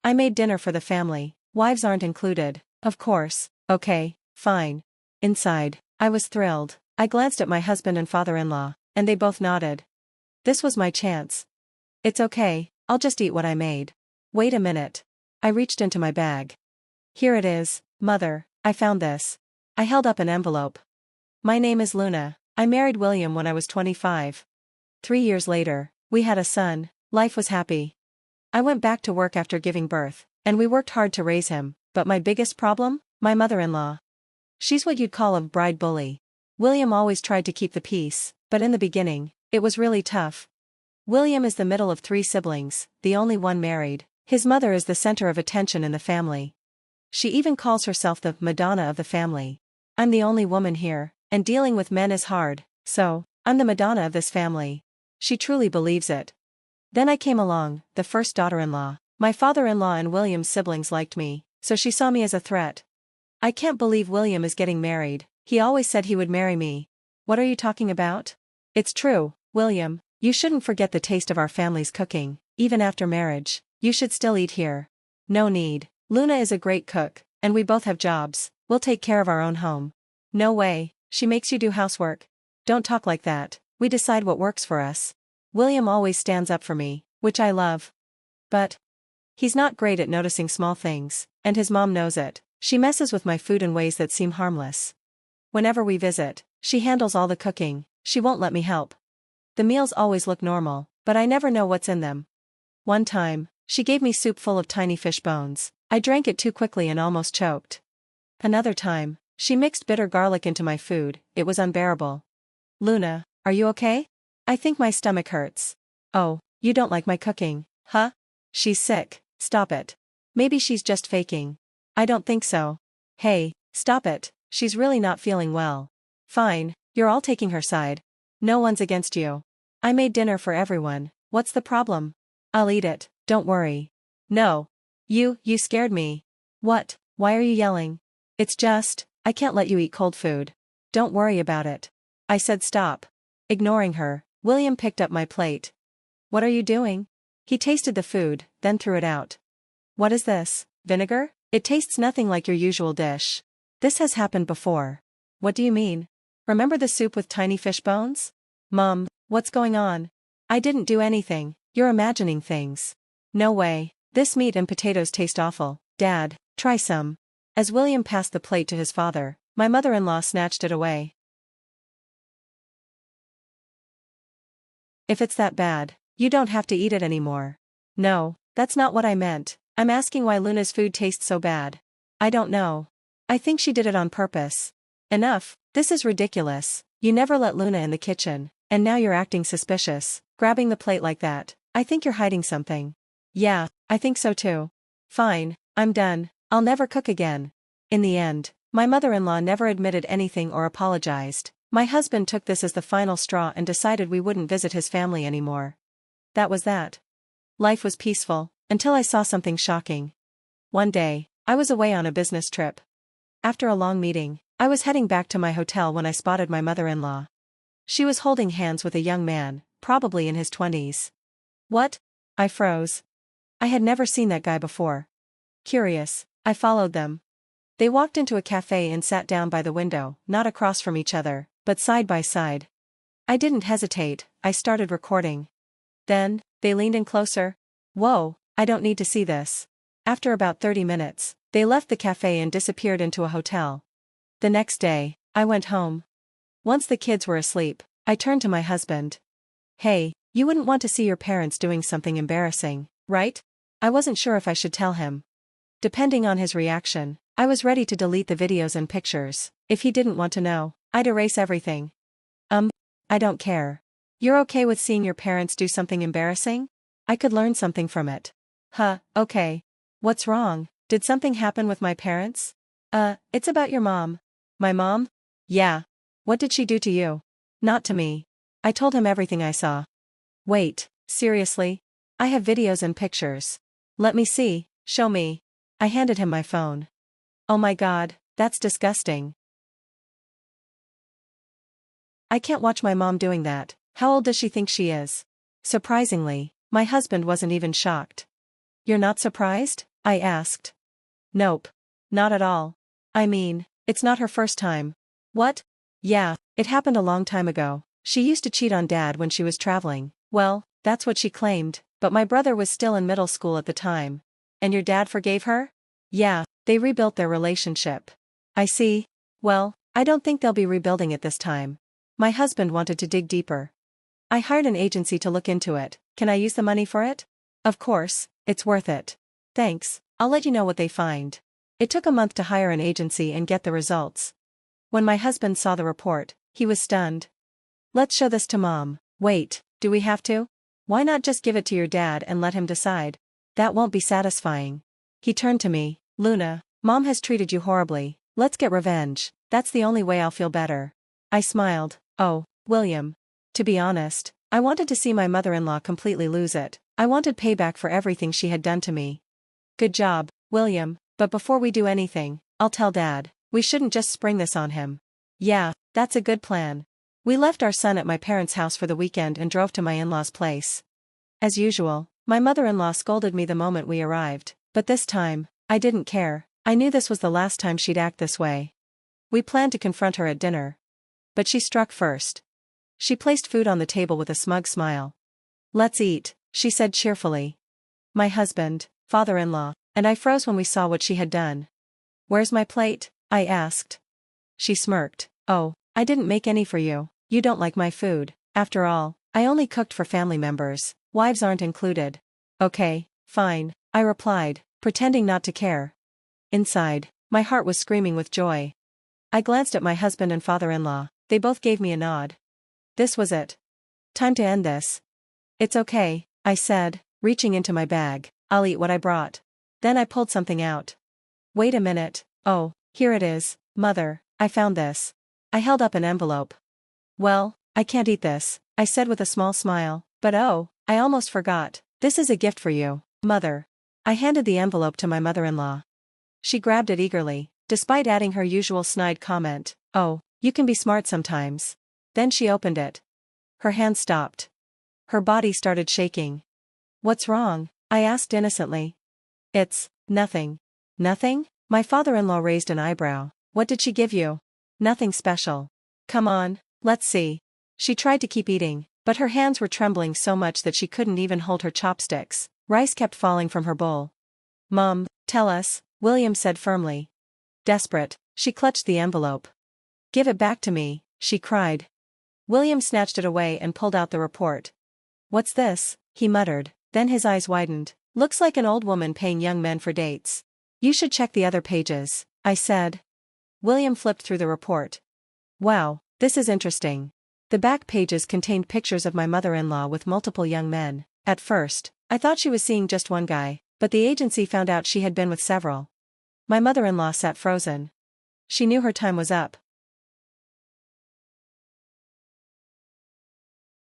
I made dinner for the family, wives aren't included, of course. Okay, fine. Inside, I was thrilled. I glanced at my husband and father-in-law, and they both nodded. This was my chance. It's okay, I'll just eat what I made. Wait a minute. I reached into my bag. Here it is, Mother, I found this. I held up an envelope. My name is Luna. I married William when I was 25. 3 years later, we had a son. Life was happy. I went back to work after giving birth, and we worked hard to raise him, but my biggest problem? My mother-in-law. She's what you'd call a bride bully. William always tried to keep the peace, but in the beginning, it was really tough. William is the middle of 3 siblings, the only one married. His mother is the center of attention in the family. She even calls herself the Madonna of the family. I'm the only woman here, and dealing with men is hard, so, I'm the Madonna of this family. She truly believes it. Then I came along, the first daughter-in-law. My father-in-law and William's siblings liked me, so she saw me as a threat. I can't believe William is getting married. He always said he would marry me. What are you talking about? It's true, William. You shouldn't forget the taste of our family's cooking, even after marriage. You should still eat here. No need. Luna is a great cook, and we both have jobs. We'll take care of our own home. No way, she makes you do housework. Don't talk like that. We decide what works for us. William always stands up for me, which I love. But he's not great at noticing small things, and his mom knows it. She messes with my food in ways that seem harmless. Whenever we visit, she handles all the cooking. She won't let me help. The meals always look normal, but I never know what's in them. One time, she gave me soup full of tiny fish bones. I drank it too quickly and almost choked. Another time, she mixed bitter garlic into my food. It was unbearable. Luna, are you okay? I think my stomach hurts. Oh, you don't like my cooking, huh? She's sick. Stop it. Maybe she's just faking. I don't think so. Hey, stop it. She's really not feeling well. Fine, you're all taking her side. No one's against you. I made dinner for everyone. What's the problem? I'll eat it, don't worry. No. You scared me. What? Why are you yelling? It's just, I can't let you eat cold food. Don't worry about it. I said stop. Ignoring her, William picked up my plate. What are you doing? He tasted the food, then threw it out. What is this, vinegar? It tastes nothing like your usual dish. This has happened before. What do you mean? Remember the soup with tiny fish bones? Mom, what's going on? I didn't do anything, you're imagining things. No way, this meat and potatoes taste awful. Dad, try some. As William passed the plate to his father, my mother-in-law snatched it away. If it's that bad, you don't have to eat it anymore. No, that's not what I meant. I'm asking why Luna's food tastes so bad. I don't know. I think she did it on purpose. Enough, this is ridiculous. You never let Luna in the kitchen, and now you're acting suspicious, grabbing the plate like that. I think you're hiding something. Yeah, I think so too. Fine, I'm done. I'll never cook again. In the end, my mother-in-law never admitted anything or apologized. My husband took this as the final straw and decided we wouldn't visit his family anymore. That was that. Life was peaceful, until I saw something shocking. One day, I was away on a business trip. After a long meeting, I was heading back to my hotel when I spotted my mother-in-law. She was holding hands with a young man, probably in his 20s. What? I froze. I had never seen that guy before. Curious, I followed them. They walked into a cafe and sat down by the window, not across from each other, but side by side. I didn't hesitate, I started recording. Then, they leaned in closer. Whoa, I don't need to see this. After about 30 minutes, they left the cafe and disappeared into a hotel. The next day, I went home. Once the kids were asleep, I turned to my husband. Hey, you wouldn't want to see your parents doing something embarrassing, right? I wasn't sure if I should tell him. Depending on his reaction, I was ready to delete the videos and pictures. If he didn't want to know, I'd erase everything. I don't care. You're okay with seeing your parents do something embarrassing? I could learn something from it. Okay. What's wrong? Did something happen with my parents? It's about your mom. My mom? Yeah. What did she do to you? Not to me. I told him everything I saw. Wait, seriously? I have videos and pictures. Let me see, show me. I handed him my phone. Oh my God, that's disgusting. I can't watch my mom doing that. How old does she think she is? Surprisingly, my husband wasn't even shocked. You're not surprised? I asked. Nope. Not at all. I mean, it's not her first time. What? Yeah, it happened a long time ago. She used to cheat on Dad when she was traveling. Well, that's what she claimed, but my brother was still in middle school at the time. And your dad forgave her? Yeah, they rebuilt their relationship. I see. Well, I don't think they'll be rebuilding it this time. My husband wanted to dig deeper. I hired an agency to look into it. Can I use the money for it? Of course, it's worth it. Thanks, I'll let you know what they find. It took a month to hire an agency and get the results. When my husband saw the report, he was stunned. Let's show this to Mom. Wait, do we have to? Why not just give it to your dad and let him decide? That won't be satisfying. He turned to me. Luna, Mom has treated you horribly. Let's get revenge. That's the only way I'll feel better. I smiled. Oh, William. To be honest, I wanted to see my mother-in-law completely lose it. I wanted payback for everything she had done to me. Good job, William, but before we do anything, I'll tell Dad. We shouldn't just spring this on him. Yeah, that's a good plan. We left our son at my parents' house for the weekend and drove to my in-laws' place. As usual, my mother-in-law scolded me the moment we arrived, but this time, I didn't care. I knew this was the last time she'd act this way. We planned to confront her at dinner. But she struck first. She placed food on the table with a smug smile. Let's eat, she said cheerfully. My husband, father-in-law, and I froze when we saw what she had done. Where's my plate? I asked. She smirked. Oh, I didn't make any for you. You don't like my food. After all, I only cooked for family members. Wives aren't included. Okay, fine, I replied, pretending not to care. Inside, my heart was screaming with joy. I glanced at my husband and father-in-law. They both gave me a nod. This was it. Time to end this. It's okay, I said, reaching into my bag. I'll eat what I brought. Then I pulled something out. Wait a minute. Oh, here it is, Mother, I found this. I held up an envelope. Well, I can't eat this, I said with a small smile, but oh, I almost forgot. This is a gift for you, Mother. I handed the envelope to my mother-in-law. She grabbed it eagerly, despite adding her usual snide comment, oh, you can be smart sometimes. Then she opened it. Her hand stopped. Her body started shaking. What's wrong? I asked innocently. It's nothing. Nothing? My father-in-law raised an eyebrow. What did she give you? Nothing special. Come on, let's see. She tried to keep eating, but her hands were trembling so much that she couldn't even hold her chopsticks. Rice kept falling from her bowl. Mom, tell us, William said firmly. Desperate, she clutched the envelope. Give it back to me, she cried. William snatched it away and pulled out the report. What's this? He muttered, then his eyes widened. Looks like an old woman paying young men for dates. You should check the other pages, I said. William flipped through the report. Wow, this is interesting. The back pages contained pictures of my mother-in-law with multiple young men. At first, I thought she was seeing just one guy, but the agency found out she had been with several. My mother-in-law sat frozen. She knew her time was up.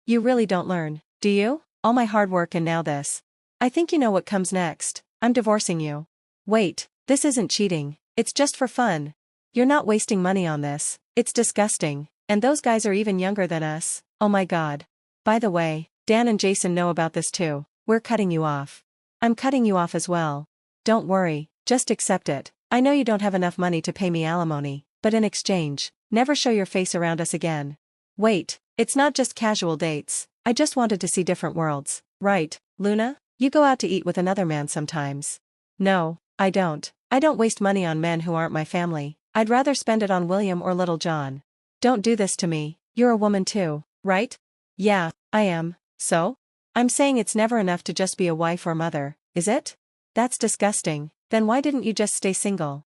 You really don't learn, do you? All my hard work and now this. I think you know what comes next. I'm divorcing you. Wait, this isn't cheating, it's just for fun. You're not wasting money on this, it's disgusting, and those guys are even younger than us, oh my god. By the way, Dan and Jason know about this too. We're cutting you off. I'm cutting you off as well. Don't worry, just accept it. I know you don't have enough money to pay me alimony, but in exchange, never show your face around us again. Wait, it's not just casual dates, I just wanted to see different worlds, right, Luna? You go out to eat with another man sometimes. No, I don't. I don't waste money on men who aren't my family. I'd rather spend it on William or Little John. Don't do this to me, you're a woman too, right? Yeah, I am, so? I'm saying it's never enough to just be a wife or mother, is it? That's disgusting, then why didn't you just stay single?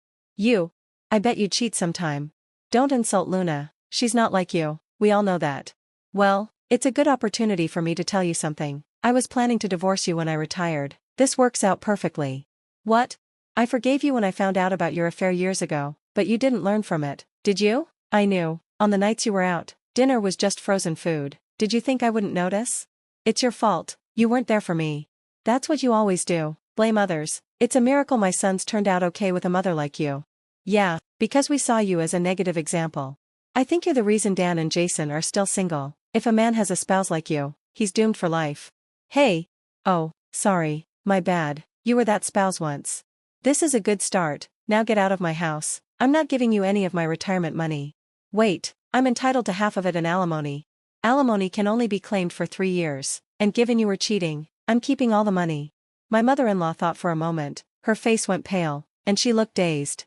I bet you cheat sometime. Don't insult Luna, she's not like you, we all know that. Well, it's a good opportunity for me to tell you something. I was planning to divorce you when I retired. This works out perfectly. What? I forgave you when I found out about your affair years ago, but you didn't learn from it, did you? I knew. On the nights you were out, dinner was just frozen food. Did you think I wouldn't notice? It's your fault, you weren't there for me. That's what you always do, blame others. It's a miracle my sons turned out okay with a mother like you. Yeah, because we saw you as a negative example. I think you're the reason Dan and Jason are still single. If a man has a spouse like you, he's doomed for life. Hey! Oh, sorry, my bad, you were that spouse once. This is a good start. Now get out of my house. I'm not giving you any of my retirement money. Wait, I'm entitled to half of it in alimony. Alimony can only be claimed for 3 years, and given you were cheating, I'm keeping all the money. My mother-in-law thought for a moment, her face went pale, and she looked dazed.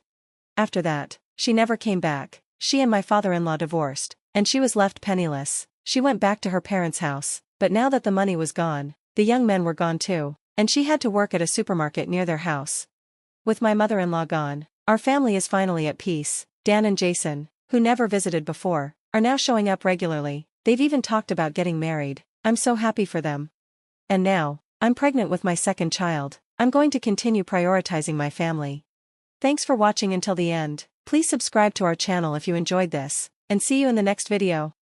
After that, she never came back. She and my father-in-law divorced, and she was left penniless. She went back to her parents' house, but now that the money was gone, the young men were gone too, and she had to work at a supermarket near their house. With my mother-in-law gone, our family is finally at peace. Dan and Jason, who never visited before, are now showing up regularly. They've even talked about getting married. I'm so happy for them. And now, I'm pregnant with my second child. I'm going to continue prioritizing my family. Thanks for watching until the end. Please subscribe to our channel if you enjoyed this, and see you in the next video.